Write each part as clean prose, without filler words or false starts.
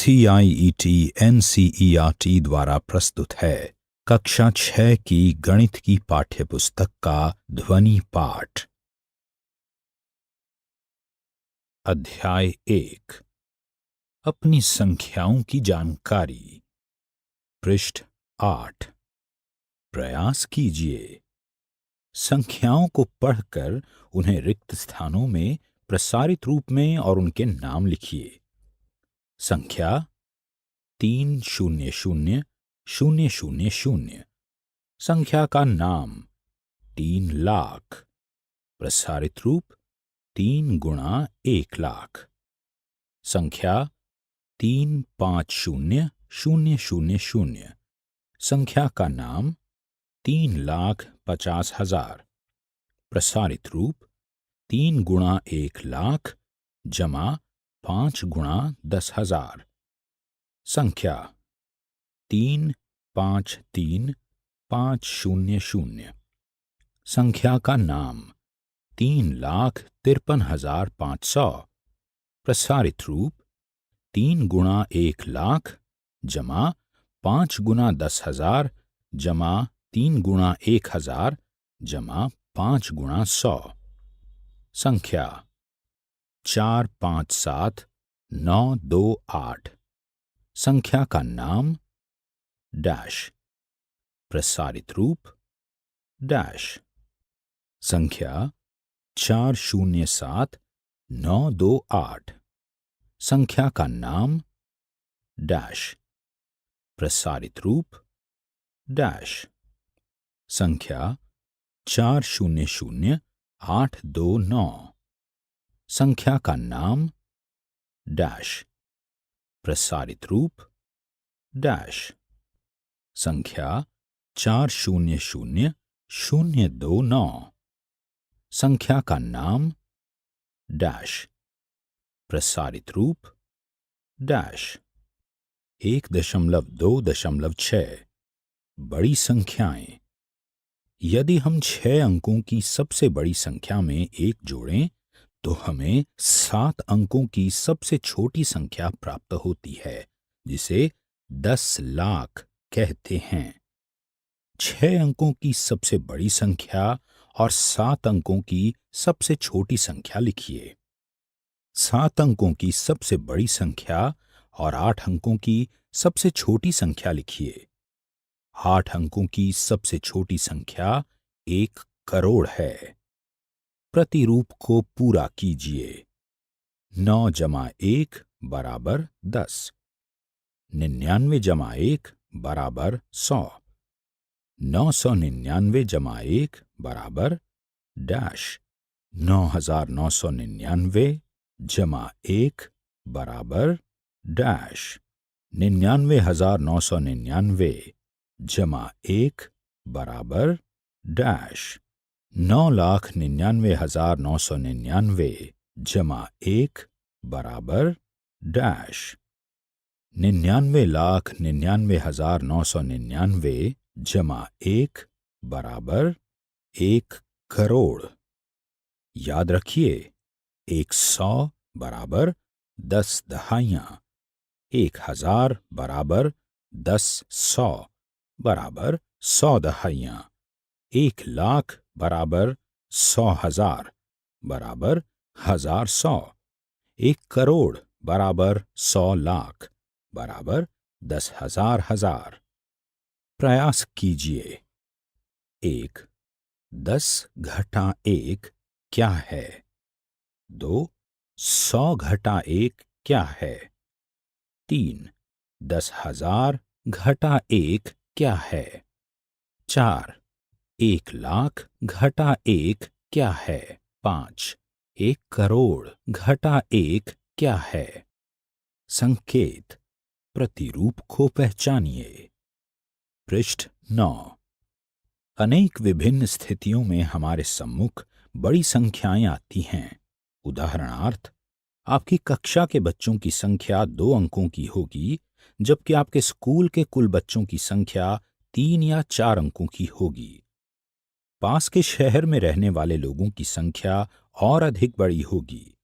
CIET NCERT द्वारा प्रस्तुत है कक्षा 6 की गणित की पाठ्यपुस्तक का ध्वनि पाठ। अध्याय 1 अपनी संख्याओं की जानकारी। पृष्ठ 8। प्रयास कीजिए। संख्याओं को पढ़कर उन्हें रिक्त स्थानों में प्रसारित रूप में और उनके नाम लिखिए। संख्या 300,000। संख्या का नाम 3 लाख। प्रसारित रूप 3 गुणा 1 लाख। संख्या 350,000। संख्या का नाम 3,50,000। प्रसारित रूप 3 गुणा 1 लाख जमा 5 गुणा 10,000। संख्या 353,500। संख्या का नाम 3,53,500। प्रसारित रूप 3 गुणा 1 लाख जमा 5 गुणा 10,000 जमा 3 गुणा 1,000 जमा 5 गुणा 100। संख्या 457,928। संख्या का नाम डैश। प्रसारित रूप डैश। संख्या 407,928। संख्या का नाम डैश। प्रसारित रूप डैश। संख्या 400,829। संख्या का नाम डैश। प्रसारित रूप डैश। संख्या 400,029। संख्या का नाम डैश। प्रसारित रूप डैश। 1.2.6 बड़ी संख्याएं। यदि हम 6 अंकों की सबसे बड़ी संख्या में 1 जोड़ें तो हमें 7 अंकों की सबसे छोटी संख्या प्राप्त होती है, जिसे 10 लाख कहते हैं। 6 अंकों की सबसे बड़ी संख्या और 7 अंकों की सबसे छोटी संख्या लिखिए। 7 अंकों की सबसे बड़ी संख्या और 8 अंकों की सबसे छोटी संख्या लिखिए। 8 अंकों की सबसे छोटी संख्या 1 करोड़ है। प्रतिरूप को पूरा कीजिए। 9 जमा 1 बराबर 10। 99 जमा 1 बराबर 100। 999 जमा 1 बराबर डैश। 9,999 जमा 1 बराबर डैश। 99,999 जमा 1 बराबर डैश। 9,99,999 जमा 1 बराबर डैश। 99,99,999 जमा 1 बराबर 1 करोड़। याद रखिए, 100 बराबर 10 दहाइयाँ। 1,000 बराबर 10 100 बराबर 100 दहाइयाँ। 1 लाख बराबर 100,000 बराबर 1,100। 1 करोड़ बराबर 100 लाख बराबर 10,000। प्रयास कीजिए। 1 10 घटा 1 क्या है? 2 100 घटा 1 क्या है? 3 10,000 घटा 1 क्या है? 4 1 लाख घटा 1 क्या है? 5 1 करोड़ घटा 1 क्या है? संकेत। प्रतिरूप को पहचानिए। पृष्ठ 9। अनेक विभिन्न स्थितियों में हमारे सम्मुख बड़ी संख्याएं आती हैं। उदाहरणार्थ, आपकी कक्षा के बच्चों की संख्या 2 अंकों की होगी, जबकि आपके स्कूल के कुल बच्चों की संख्या 3 या 4 अंकों की होगी। पास के शहर में रहने वाले लोगों की संख्या और अधिक बड़ी होगी।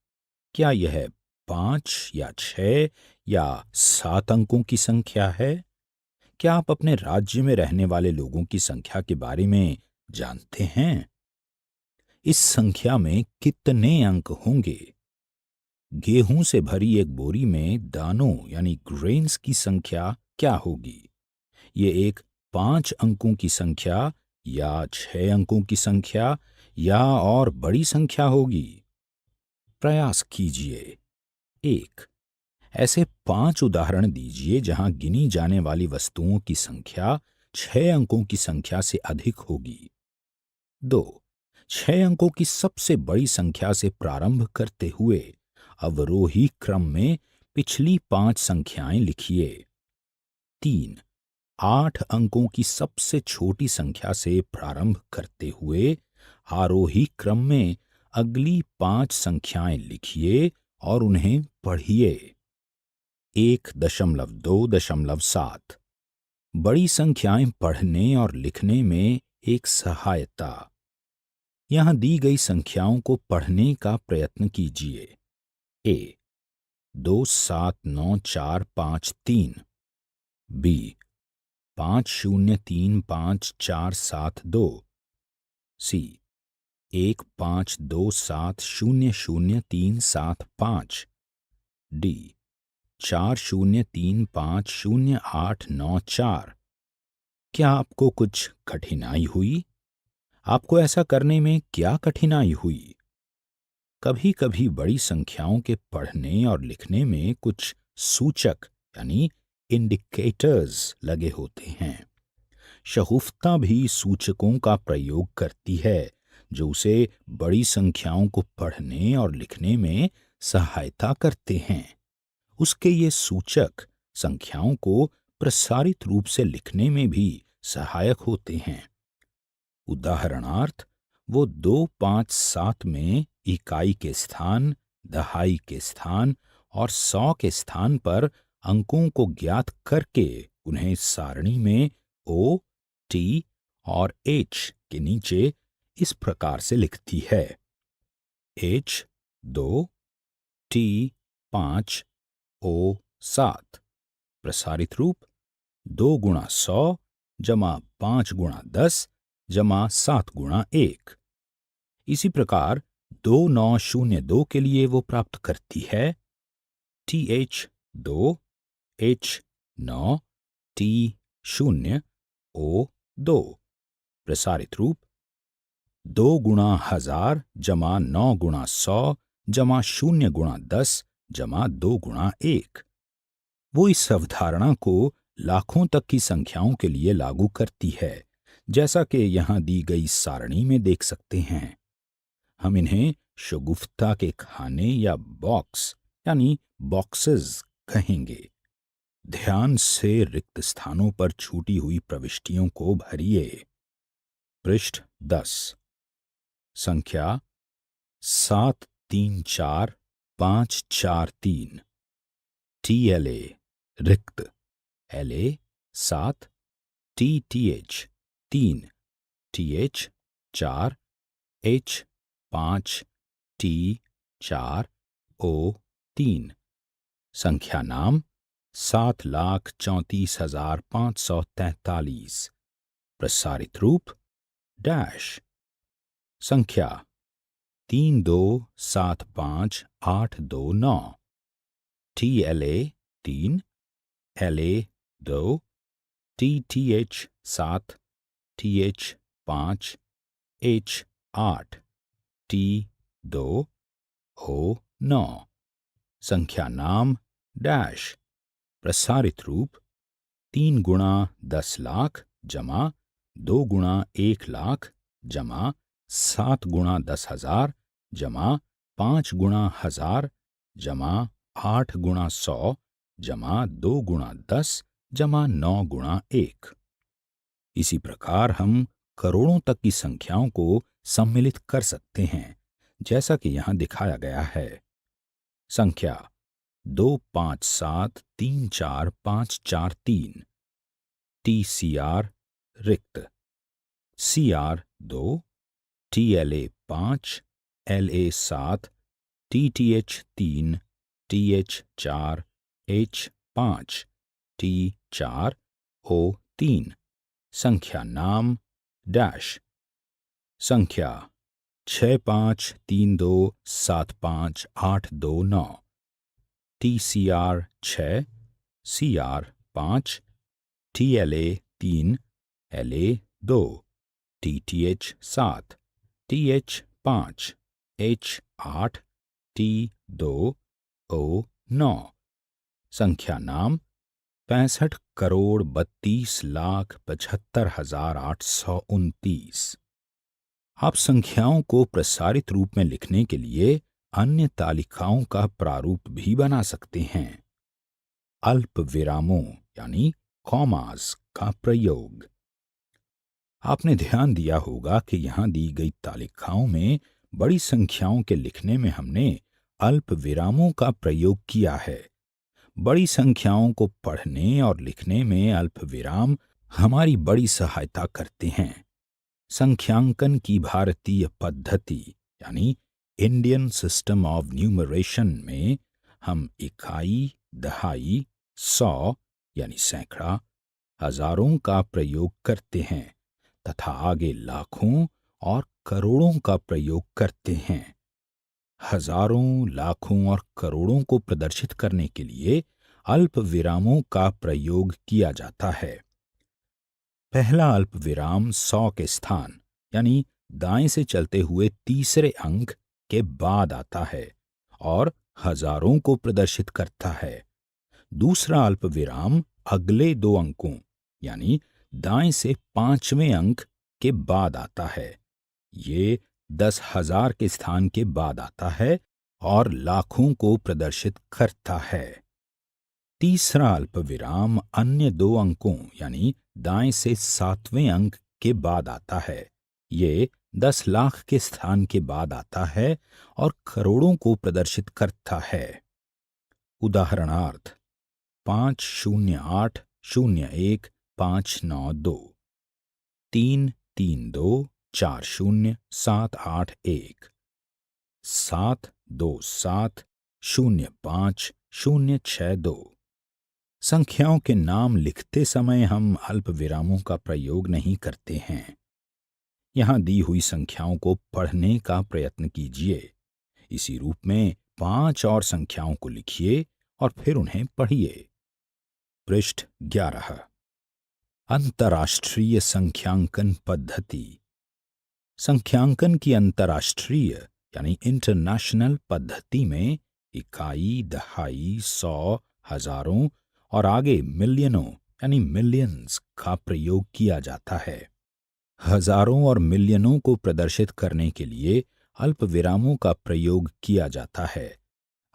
क्या यह 5 या 6 या 7 अंकों की संख्या है? क्या आप अपने राज्य में रहने वाले लोगों की संख्या के बारे में जानते हैं? इस संख्या में कितने अंक होंगे? गेहूं से भरी एक बोरी में दानों यानी ग्रेन्स की संख्या क्या होगी? ये एक 5 अंकों की संख्या या 6 अंकों की संख्या या और बड़ी संख्या होगी? प्रयास कीजिए। 1, ऐसे 5 उदाहरण दीजिए जहां गिनी जाने वाली वस्तुओं की संख्या 6 अंकों की संख्या से अधिक होगी। 2, 6 अंकों की सबसे बड़ी संख्या से प्रारंभ करते हुए अवरोही क्रम में पिछली 5 संख्याएं लिखिए। 3, 8 अंकों की सबसे छोटी संख्या से प्रारंभ करते हुए आरोही क्रम में अगली 5 संख्याएं लिखिए और उन्हें पढ़िए। 1.2.7 बड़ी संख्याएं पढ़ने और लिखने में एक सहायता। यहां दी गई संख्याओं को पढ़ने का प्रयत्न कीजिए। ए 279453, बी 50355472, सी 1527000375, डी 40350894। क्या आपको कुछ कठिनाई हुई? आपको ऐसा करने में क्या कठिनाई हुई? कभी कभी बड़ी संख्याओं के पढ़ने और लिखने में कुछ सूचक यानी इंडिकेटर्स लगे होते हैं। शगुफ्ता भी सूचकों का प्रयोग करती है जो उसे बड़ी संख्याओं को पढ़ने और लिखने में सहायता करते हैं। उसके ये सूचक संख्याओं को प्रसारित रूप से लिखने में भी सहायक होते हैं। उदाहरणार्थ, वो 257 में इकाई के स्थान, दहाई के स्थान और 100 के स्थान पर अंकों को ज्ञात करके उन्हें सारणी में O, T और H के नीचे इस प्रकार से लिखती है: H 2, T 5, O 7। प्रसारित रूप 2 गुणा 100 जमा 5 गुणा 10 जमा 7 गुणा 1। इसी प्रकार 2902 के लिए वो प्राप्त करती है TH 2, H 9, T 0, O 2। प्रसारित रूप 2 गुणा 1000 जमा 9 गुणा 100 जमा 0 गुणा 10 जमा 2 गुणा 1। वो इस अवधारणा को लाखों तक की संख्याओं के लिए लागू करती है, जैसा कि यहां दी गई सारणी में देख सकते हैं। हम इन्हें शगुफ्ता के खाने या बॉक्स यानी बॉक्सेस कहेंगे। ध्यान से रिक्त स्थानों पर छूटी हुई प्रविष्टियों को भरिए। पृष्ठ 10, संख्या 734543, TLA रिक्त, LA 7, TTH 3, TH 4, H 5, T 4, O 3। संख्या नाम 7,34,543। प्रसारित रूप डैश। संख्या 3275829, TLA 3, LA 2, TTH 7, TH 5, H 8, T 2, O 9। संख्या नाम डैश। प्रसारित रूप 3 गुणा 10 लाख जमा 2 गुणा 1 लाख जमा 7 गुणा 10,000 जमा 5 गुणा 1000 जमा 8 गुणा 100 जमा 2 गुणा 10 जमा 9 गुणा 1। इसी प्रकार हम करोड़ों तक की संख्याओं को सम्मिलित कर सकते हैं, जैसा कि यहां दिखाया गया है। संख्या 257345443, TCR रिक्त, CR 2, TLA 5, LA 7, TTH 3, TH4 H5 T4 O3 संख्या नाम डैश संख्या 6532758829 TCR 6 CR 5 TLA 3 LA 2 TTH 7 TH 5 H 8 T 2 O 9 संख्या नाम 65,32,75,829। आप संख्याओं को प्रसारित रूप में लिखने के लिए अन्य तालिकाओं का प्रारूप भी बना सकते हैं। अल्प विरामों यानी कॉमास का प्रयोग। आपने ध्यान दिया होगा कि यहां दी गई तालिकाओं में बड़ी संख्याओं के लिखने में हमने अल्प विरामों का प्रयोग किया है। बड़ी संख्याओं को पढ़ने और लिखने में अल्प विराम हमारी बड़ी सहायता करते हैं। संख्यांकन की भारतीय पद्धति यानी इंडियन सिस्टम ऑफ न्यूमरेशन में हम इकाई, दहाई, सौ यानी सैकड़ा, हजारों का प्रयोग करते हैं तथा आगे लाखों और करोड़ों का प्रयोग करते हैं। हजारों, लाखों और करोड़ों को प्रदर्शित करने के लिए अल्प विरामों का प्रयोग किया जाता है। पहला अल्प विराम 100 के स्थान यानी दाएं से चलते हुए तीसरे अंक के बाद आता है और हजारों को प्रदर्शित करता है। दूसरा अल्प विराम अगले दो अंकों यानी दाएं से पांचवें अंक के बाद आता है। ये 10,000 के स्थान के बाद आता है और लाखों को प्रदर्शित करता है। तीसरा अल्प विराम अन्य दो अंकों यानी दाएं से सातवें अंक के बाद आता है। ये 10 लाख के स्थान के बाद आता है और करोड़ों को प्रदर्शित करता है। उदाहरणार्थ 5080159 332407881 7270502। संख्याओं के नाम लिखते समय हम अल्प विरामों का प्रयोग नहीं करते हैं। यहां दी हुई संख्याओं को पढ़ने का प्रयत्न कीजिए। इसी रूप में 5 और संख्याओं को लिखिए और फिर उन्हें पढ़िए। पृष्ठ 11 अंतर्राष्ट्रीय संख्यांकन पद्धति। संख्यांकन की अंतर्राष्ट्रीय यानी इंटरनेशनल पद्धति में इकाई, दहाई, सौ, हजारों और आगे मिलियनों यानी मिलियंस का प्रयोग किया जाता है। हजारों और मिलियनों को प्रदर्शित करने के लिए अल्प विरामों का प्रयोग किया जाता है।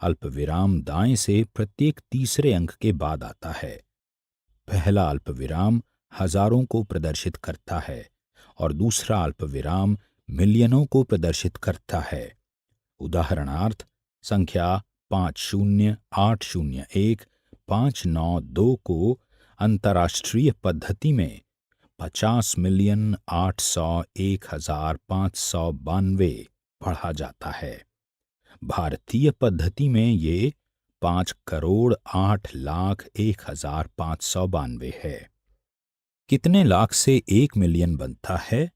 अल्प विराम दाएं से प्रत्येक तीसरे अंक के बाद आता है। पहला अल्प विराम हजारों को प्रदर्शित करता है और दूसरा अल्प विराम मिलियनों को प्रदर्शित करता है। उदाहरणार्थ संख्या 50801,592 को अंतर्राष्ट्रीय पद्धति में 50,801,592 पढ़ा जाता है। भारतीय पद्धति में ये 5,08,01,592 है। कितने लाख से 1 मिलियन बनता है?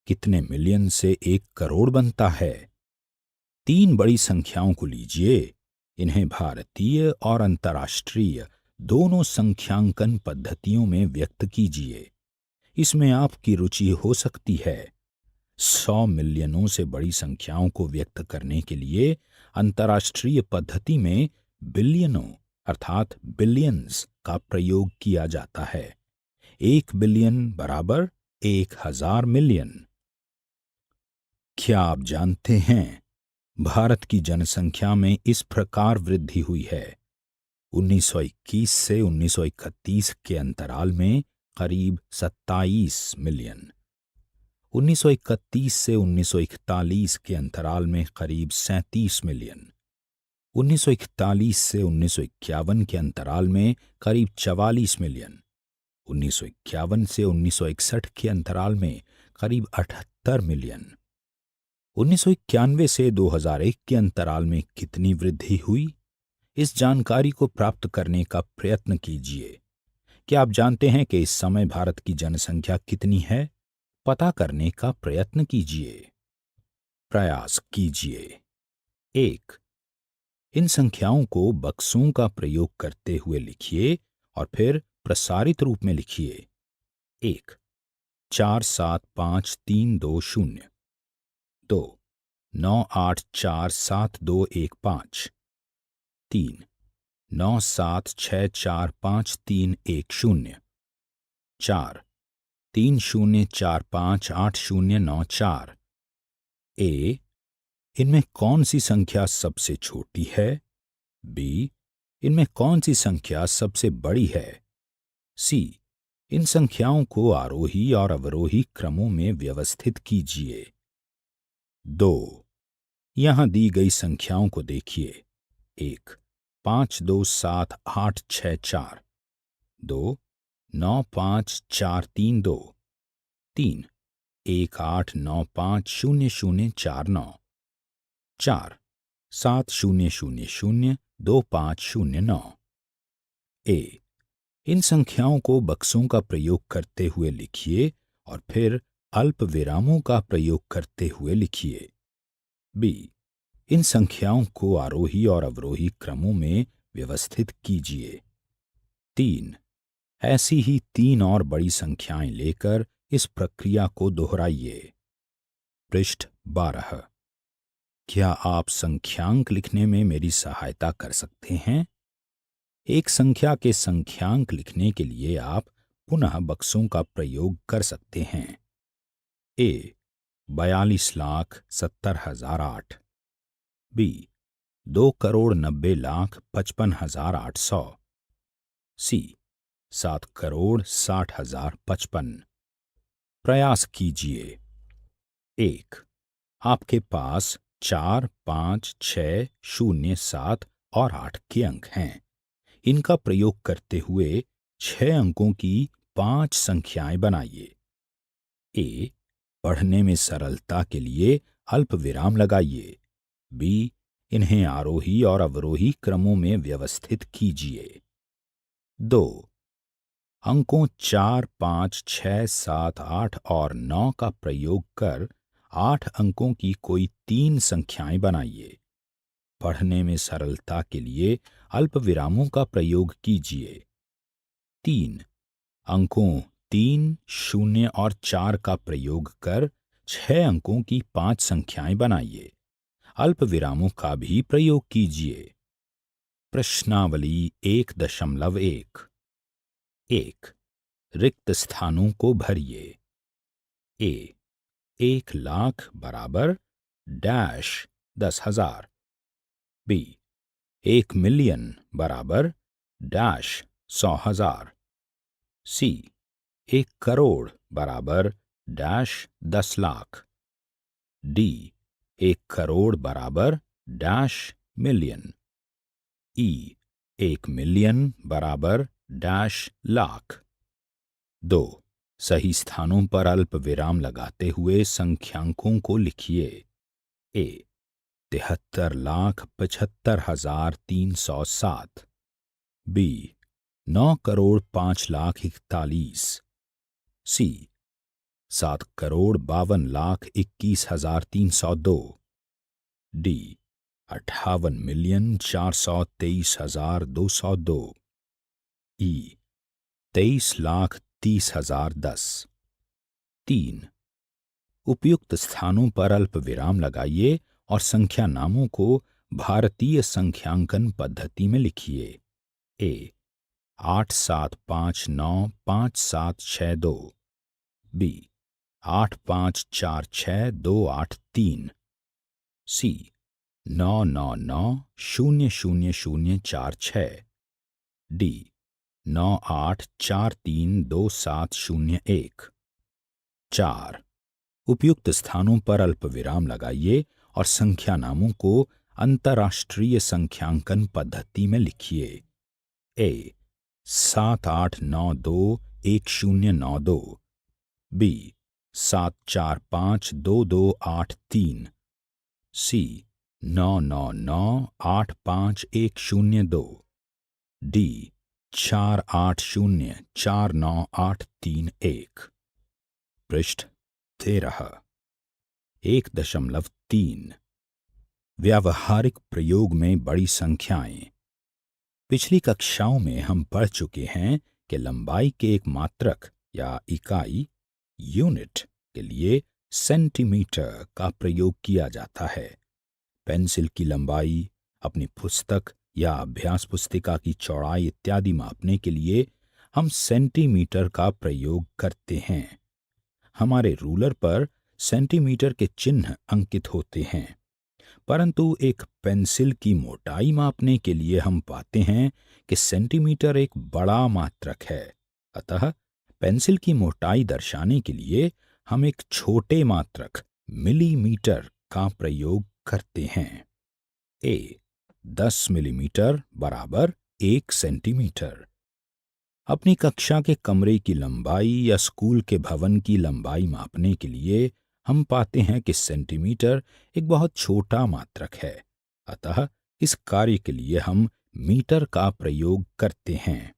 कितने मिलियन से 1 करोड़ बनता है? 3 बड़ी संख्याओं को लीजिए। इन्हें भारतीय और अंतर्राष्ट्रीय दोनों संख्यांकन पद्धतियों में व्यक्त कीजिए। इसमें आपकी रुचि हो सकती है। 100 मिलियनों से बड़ी संख्याओं को व्यक्त करने के लिए अंतर्राष्ट्रीय पद्धति में बिलियनों अर्थात बिलियंस का प्रयोग किया जाता है। 1 बिलियन बराबर 1000 मिलियन। क्या आप जानते हैं भारत की जनसंख्या में इस प्रकार वृद्धि हुई है। 1921 से 1931 के अंतराल में करीब 27 मिलियन, 1931 से 1941 के अंतराल में करीब 37 मिलियन, 1941 से 1951 के अंतराल में करीब 44 मिलियन, 1951 से 1961 के अंतराल में करीब 78 मिलियन, 1991 से 2001 के अंतराल में कितनी वृद्धि हुई? इस जानकारी को प्राप्त करने का प्रयत्न कीजिए। क्या आप जानते हैं कि इस समय भारत की जनसंख्या कितनी है? पता करने का प्रयत्न कीजिए। प्रयास कीजिए। 1। इन संख्याओं को बक्सों का प्रयोग करते हुए लिखिए और फिर प्रसारित रूप में लिखिए। 1 475320। 2 98472115। 3 97645310। 4 30458094। ए, इनमें कौन सी संख्या सबसे छोटी है? बी, इनमें कौन सी संख्या सबसे बड़ी है? सी, इन संख्याओं को आरोही और अवरोही क्रमों में व्यवस्थित कीजिए। 2। यहां दी गई संख्याओं को देखिए। 1 527864। 2 9543 3 18950049। 4 70002509। ए, इन संख्याओं को बक्सों का प्रयोग करते हुए लिखिए और फिर अल्प विरामों का प्रयोग करते हुए लिखिए। बी, इन संख्याओं को आरोही और अवरोही क्रमों में व्यवस्थित कीजिए। 3। ऐसी ही 3 और बड़ी संख्याएं लेकर इस प्रक्रिया को दोहराइए। पृष्ठ 12। क्या आप संख्यांक लिखने में मेरी सहायता कर सकते हैं? एक संख्या के संख्यांक लिखने के लिए आप पुनः बक्सों का प्रयोग कर सकते हैं। ए 42,70,008। बी 2,90,55,800। सी 7,60,60,055। प्रयास कीजिए। 1। आपके पास 4, 5, 6, 0, 7 और 8 के अंक हैं। इनका प्रयोग करते हुए 6 अंकों की 5 संख्याएं बनाइए। ए, पढ़ने में सरलता के लिए अल्प विराम लगाइए। बी, इन्हें आरोही और अवरोही क्रमों में व्यवस्थित कीजिए। 2। अंकों 4, 5, 6, 7, 8 और 9 का प्रयोग कर 8 अंकों की कोई 3 संख्याएं बनाइए। पढ़ने में सरलता के लिए अल्प विरामों का प्रयोग कीजिए। 3। अंकों 3, 0 और 4 का प्रयोग कर 6 अंकों की 5 संख्याएं बनाइए। अल्प विरामों का भी प्रयोग कीजिए। प्रश्नावली 1.1। 1। रिक्त स्थानों को भरिए। ए 1,00,000 बराबर डैश 10,000। बी 1,000,000 बराबर डैश 100,000। सी 1,00,00,000 बराबर डैश 10,00,000। डी 1,00,00,000 बराबर डैश मिलियन। ई 1,000,000 बराबर डैश लाख। 2। सही स्थानों पर अल्प विराम लगाते हुए संख्यांकों को लिखिए। ए 73,75,307। बी 9,05,41,। सी 7,52,21,302। डी 58,423,202। ई 23,30,010। 3। उपयुक्त स्थानों पर अल्प विराम लगाइए और संख्या नामों को भारतीय संख्यांकन पद्धति में लिखिए। ए 87595762। बी 854628 सी 999000046। डी 98432701। 4। उपयुक्त स्थानों पर अल्प विराम लगाइए और संख्या नामों को अंतर्राष्ट्रीय संख्यांकन पद्धति में लिखिए। ए 78921092। बी 7452283। सी 9998510 डी 48049831। पृष्ठ 13। 1.3 व्यावहारिक प्रयोग में बड़ी संख्याएं। पिछली कक्षाओं में हम पढ़ चुके हैं कि लंबाई के एक मात्रक या इकाई यूनिट के लिए सेंटीमीटर का प्रयोग किया जाता है। पेंसिल की लंबाई, अपनी पुस्तक या अभ्यास पुस्तिका की चौड़ाई इत्यादि मापने के लिए हम सेंटीमीटर का प्रयोग करते हैं। हमारे रूलर पर सेंटीमीटर के चिन्ह अंकित होते हैं, परंतु एक पेंसिल की मोटाई मापने के लिए हम पाते हैं कि सेंटीमीटर एक बड़ा मात्रक है। अतः पेंसिल की मोटाई दर्शाने के लिए हम एक छोटे मात्रक मिलीमीटर का प्रयोग करते हैं। 10 मिलीमीटर बराबर 1 सेंटीमीटर। अपनी कक्षा के कमरे की लंबाई या स्कूल के भवन की लंबाई मापने के लिए हम पाते हैं कि सेंटीमीटर एक बहुत छोटा मात्रक है। अतः इस कार्य के लिए हम मीटर का प्रयोग करते हैं।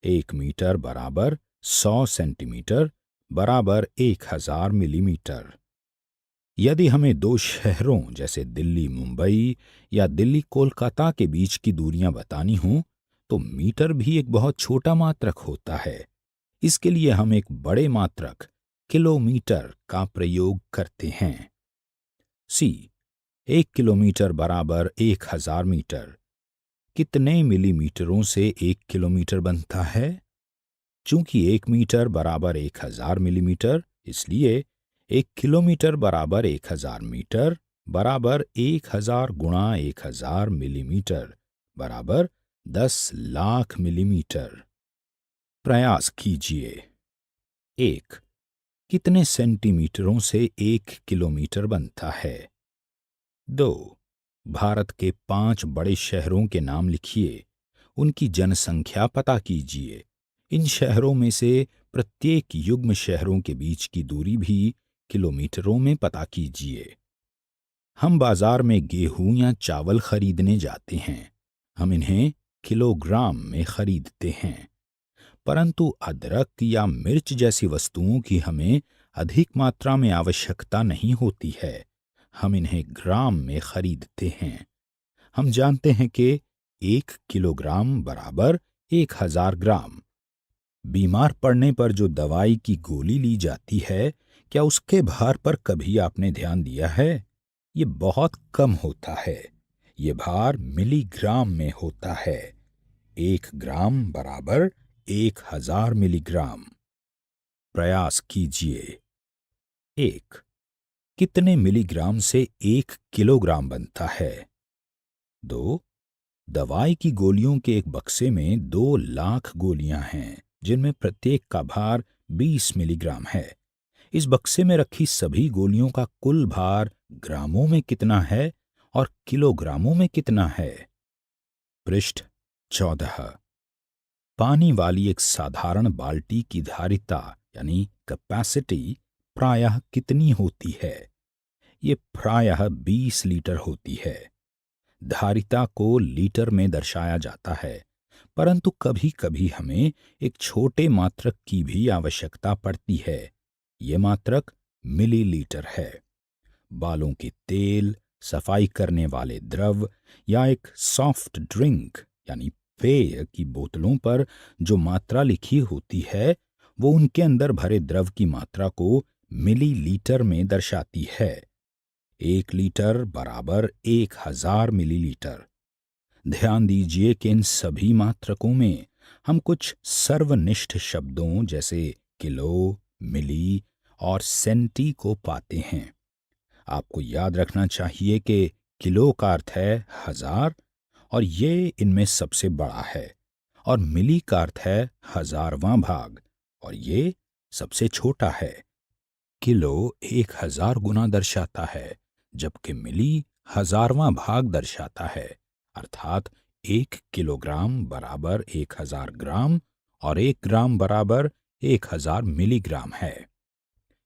1 मीटर बराबर 100 सेंटीमीटर बराबर 1000 मिलीमीटर। यदि हमें दो शहरों जैसे दिल्ली मुंबई या दिल्ली कोलकाता के बीच की दूरियां बतानी हों तो मीटर भी एक बहुत छोटा मात्रक होता है। इसके लिए हम एक बड़े मात्रक किलोमीटर का प्रयोग करते हैं। 1 किलोमीटर बराबर 1000 मीटर। कितने मिलीमीटरों से 1 किलोमीटर बनता है? चूंकि 1 मीटर बराबर 1000 मिलीमीटर, इसलिए 1 किलोमीटर बराबर 1000 मीटर बराबर 1000 गुणा 1000 मिलीमीटर बराबर 10 लाख मिलीमीटर। प्रयास कीजिए। 1 कितने सेंटीमीटरों से 1 किलोमीटर बनता है? 2 भारत के 5 बड़े शहरों के नाम लिखिए, उनकी जनसंख्या पता कीजिए। इन शहरों में से प्रत्येक युग्म शहरों के बीच की दूरी भी किलोमीटरों में पता कीजिए। हम बाजार में गेहूं या चावल खरीदने जाते हैं। हम इन्हें किलोग्राम में खरीदते हैं, परंतु अदरक या मिर्च जैसी वस्तुओं की हमें अधिक मात्रा में आवश्यकता नहीं होती है। हम इन्हें ग्राम में खरीदते हैं। हम जानते हैं कि 1 किलोग्राम बराबर 1000 ग्राम। बीमार पड़ने पर जो दवाई की गोली ली जाती है, क्या उसके भार पर कभी आपने ध्यान दिया है? ये बहुत कम होता है। ये भार मिलीग्राम में होता है। 1 ग्राम बराबर 1000 मिलीग्राम। प्रयास कीजिए। 1 कितने मिलीग्राम से 1 किलोग्राम बनता है? 2 दवाई की गोलियों के एक बक्से में 2 लाख गोलियां हैं, जिनमें प्रत्येक का भार 20 मिलीग्राम है। इस बक्से में रखी सभी गोलियों का कुल भार ग्रामों में कितना है और किलोग्रामों में कितना है? पृष्ठ 14। पानी वाली एक साधारण बाल्टी की धारिता यानी कैपेसिटी प्रायः कितनी होती है? ये प्रायः 20 लीटर होती है। धारिता को लीटर में दर्शाया जाता है, परंतु कभी कभी हमें एक छोटे मात्रक की भी आवश्यकता पड़ती है। ये मात्रक मिलीलीटर है। बालों के तेल, सफाई करने वाले द्रव या एक सॉफ्ट ड्रिंक यानी पेय की बोतलों पर जो मात्रा लिखी होती है, वो उनके अंदर भरे द्रव की मात्रा को मिलीलीटर में दर्शाती है। 1 लीटर बराबर 1000 मिलीलीटर। ध्यान दीजिए कि इन सभी मात्रकों में हम कुछ सर्वनिष्ठ शब्दों जैसे किलो, मिली और सेंटी को पाते हैं। आपको याद रखना चाहिए कि किलो का अर्थ है 1000 और ये इनमें सबसे बड़ा है, और मिली का अर्थ है 1000वां भाग और ये सबसे छोटा है। किलो 1000 गुना दर्शाता है, जबकि मिली 1000वां भाग दर्शाता है, अर्थात 1 किलोग्राम बराबर 1000 ग्राम और 1 ग्राम बराबर 1000 मिलीग्राम है।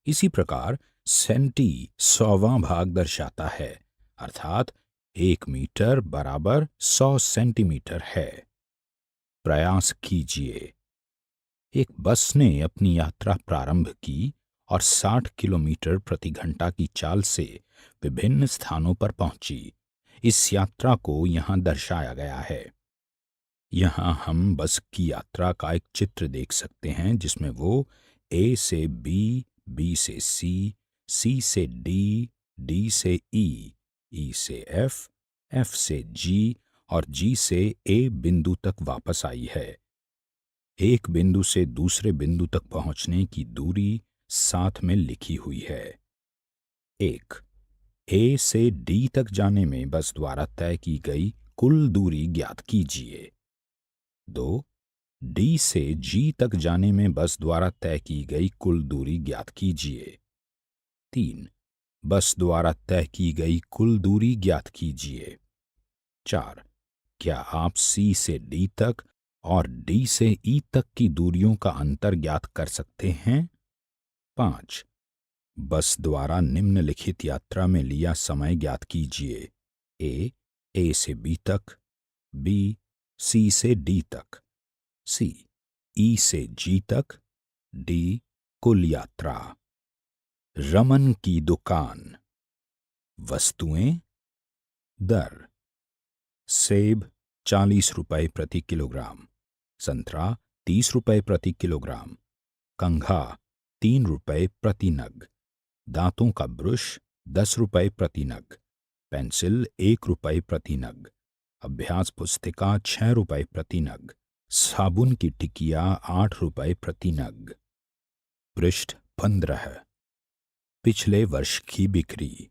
इसी प्रकार सेंटी 100वां भाग दर्शाता है, अर्थात 1 मीटर बराबर 100 सेंटीमीटर है। प्रयास कीजिए। एक बस ने अपनी यात्रा प्रारंभ की और 60 किलोमीटर प्रति घंटा की चाल से विभिन्न स्थानों पर पहुंची। इस यात्रा को यहाँ दर्शाया गया है। यहाँ हम बस की यात्रा का एक चित्र देख सकते हैं जिसमें वो ए से बी, बी से सी, सी से डी, डी से ई, ई से एफ, एफ से जी और जी से ए बिंदु तक वापस आई है। एक बिंदु से दूसरे बिंदु तक पहुंचने की दूरी साथ में लिखी हुई है। 1. ए से डी तक जाने में बस द्वारा तय की गई कुल दूरी ज्ञात कीजिए। 2. डी से जी तक जाने में बस द्वारा तय की गई कुल दूरी ज्ञात कीजिए। 3. बस द्वारा तय की गई कुल दूरी ज्ञात कीजिए। 4. क्या आप सी से डी तक और डी से ई तक की दूरियों का अंतर ज्ञात कर सकते हैं? 5. बस द्वारा निम्नलिखित यात्रा में लिया समय ज्ञात कीजिए। ए से बी तक, बी सी से डी तक, सी ई से जी तक, डी कुल यात्रा। रमन की दुकान। वस्तुएं। दर: सेब 40 रुपए प्रति किलोग्राम, संतरा 30 रुपए प्रति किलोग्राम, कंघा 3 रुपए प्रति नग, दांतों का ब्रश 10 रुपए प्रति नग, पेंसिल 1 रुपए प्रति नग, अभ्यास पुस्तिका 6 रुपए प्रति नग, साबुन की टिकिया 8 रुपए प्रति नग। पृष्ठ 15। पिछले वर्ष की बिक्री।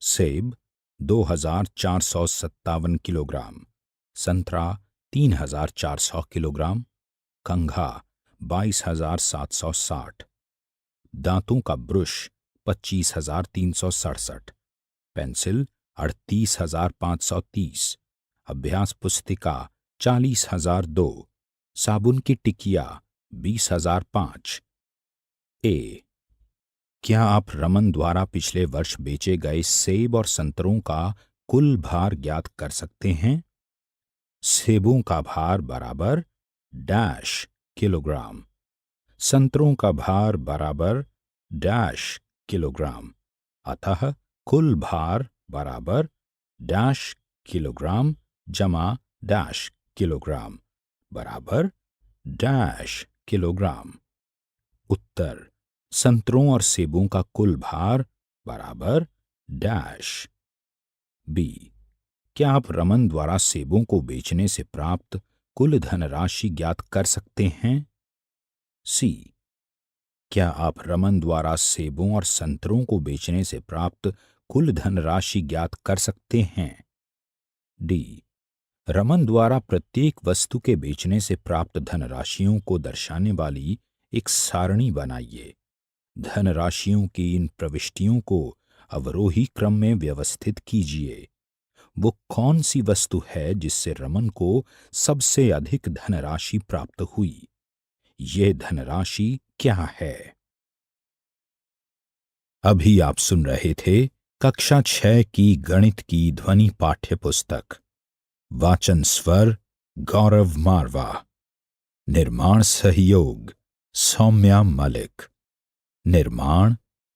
सेब 2457 किलोग्राम, संतरा 3400 किलोग्राम, कंघा 22760, दांतों का ब्रश 25367, पेंसिल 38530, अभ्यास पुस्तिका 40002, साबुन की टिकिया 20005। ए. क्या आप रमन द्वारा पिछले वर्ष बेचे गए सेब और संतरों का कुल भार ज्ञात कर सकते हैं? सेबों का भार बराबर डैश किलोग्राम, संतरों का भार बराबर डैश किलोग्राम, अतः कुल भार बराबर डैश किलोग्राम जमा डैश किलोग्राम बराबर डैश किलोग्राम। उत्तर: संतरों और सेबों का कुल भार बराबर डैश। बी. क्या आप रमन द्वारा सेबों को बेचने से प्राप्त कुल धनराशि ज्ञात कर सकते हैं? सी. क्या आप रमन द्वारा सेबों और संतरों को बेचने से प्राप्त कुल धनराशि ज्ञात कर सकते हैं? डी. रमन द्वारा प्रत्येक वस्तु के बेचने से प्राप्त धनराशियों को दर्शाने वाली एक सारणी बनाइए। धनराशियों की इन प्रविष्टियों को अवरोही क्रम में व्यवस्थित कीजिए। वो कौन सी वस्तु है जिससे रमन को सबसे अधिक धनराशि प्राप्त हुई? ये धनराशि क्या है? अभी आप सुन रहे थे कक्षा 6 की गणित की ध्वनि पाठ्य पुस्तक। वाचन स्वर गौरव मारवा। निर्माण सहयोग सौम्या मलिक। निर्माण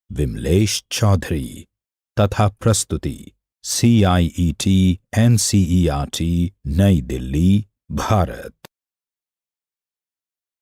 विमलेश चौधरी तथा प्रस्तुति CIET NCERT नई दिल्ली, भारत।